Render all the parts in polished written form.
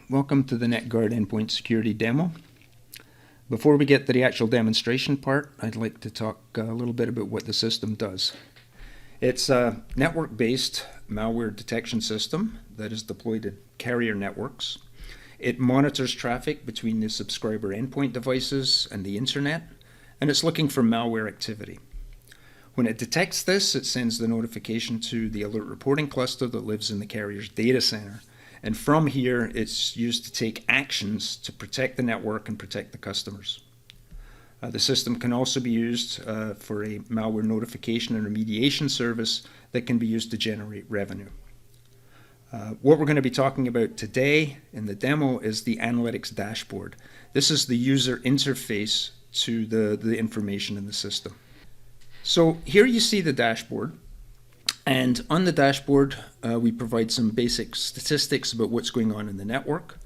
welcome to the NetGuard Endpoint Security demo. Before we get to the actual demonstration part, I'd like to talk a little bit about what the system does. It's a network-based malware detection system that is deployed to carrier networks. It monitors traffic between the subscriber endpoint devices and the internet, and it's looking for malware activity. When it detects this, it sends the notification to the alert reporting cluster that lives in the carrier's data center. And from here, it's used to take actions to protect the network and protect the customers. The system can also be used for a malware notification and remediation service that can be used to generate revenue. What we're going to be talking about today in the demo is the analytics dashboard. This is the user interface to the information in the system. So here you see the dashboard. And on the dashboard, we provide some basic statistics about what's going on in the network,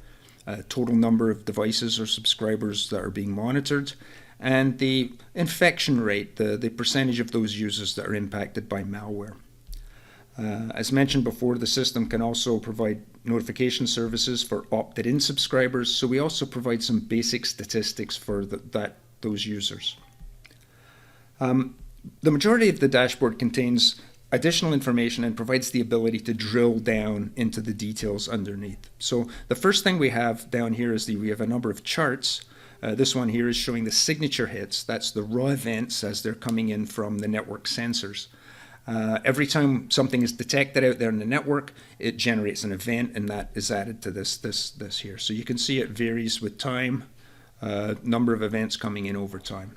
total number of devices or subscribers that are being monitored, and the infection rate, the percentage of those users that are impacted by malware. As mentioned before, the system can also provide notification services for opted-in subscribers, so we also provide some basic statistics for those users. The majority of the dashboard contains additional information and provides the ability to drill down into the details underneath. So the first thing we have down here is we have a number of charts. This one here is showing the signature hits. That's the raw events as they're coming in from the network sensors. Every time something is detected out there in the network, it generates an event, and that is added to this here. So you can see it varies with time, number of events coming in over time.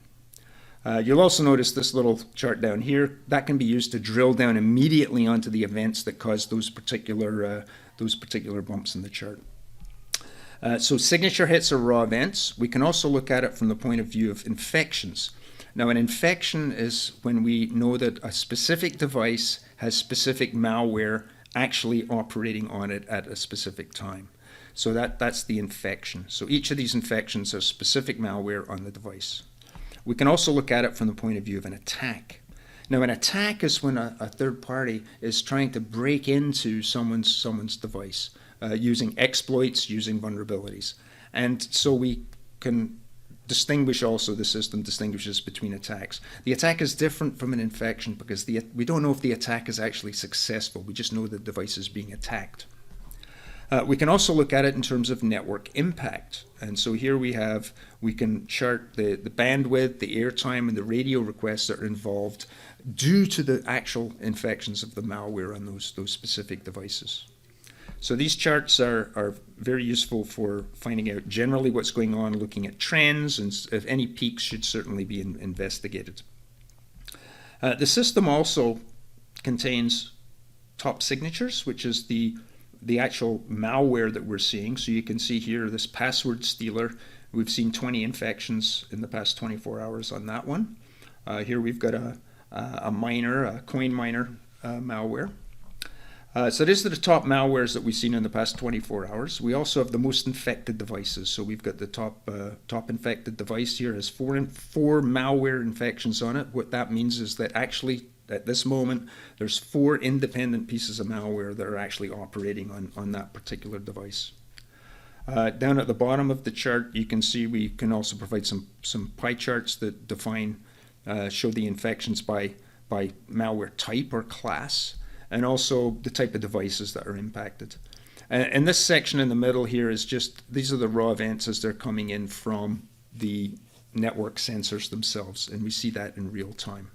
You'll also notice this little chart down here. That can be used to drill down immediately onto the events that cause those particular bumps in the chart. So signature hits are raw events. We can also look at it from the point of view of infections. Now, an infection is when we know that a specific device has specific malware actually operating on it at a specific time. So that's the infection. So each of these infections has specific malware on the device. We can also look at it from the point of view of an attack. Now, an attack is when a third party is trying to break into someone's device using exploits, using vulnerabilities. And so we can distinguish also, the system distinguishes between attacks. The attack is different from an infection because we don't know if the attack is actually successful. We just know the device is being attacked. We can also look at it in terms of network impact. And so here we can chart the bandwidth, the airtime, and the radio requests that are involved due to the actual infections of the malware on those specific devices. So these charts are very useful for finding out generally what's going on, looking at trends, and if any peaks should certainly be investigated. The system also contains top signatures, which is the actual malware that we're seeing. So you can see here this password stealer. We've seen 20 infections in the past 24 hours on that one. Here we've got a miner, a coin miner malware. So these are the top malwares that we've seen in the past 24 hours. We also have the most infected devices. So we've got the top infected device here has four malware infections on it. What that means is that actually at this moment, there's 4 independent pieces of malware that are actually operating on that particular device. Down at the bottom of the chart, you can see we can also provide some pie charts that show the infections by malware type or class, and also the type of devices that are impacted. And this section in the middle here is these are the raw events as they're coming in from the network sensors themselves, and we see that in real time.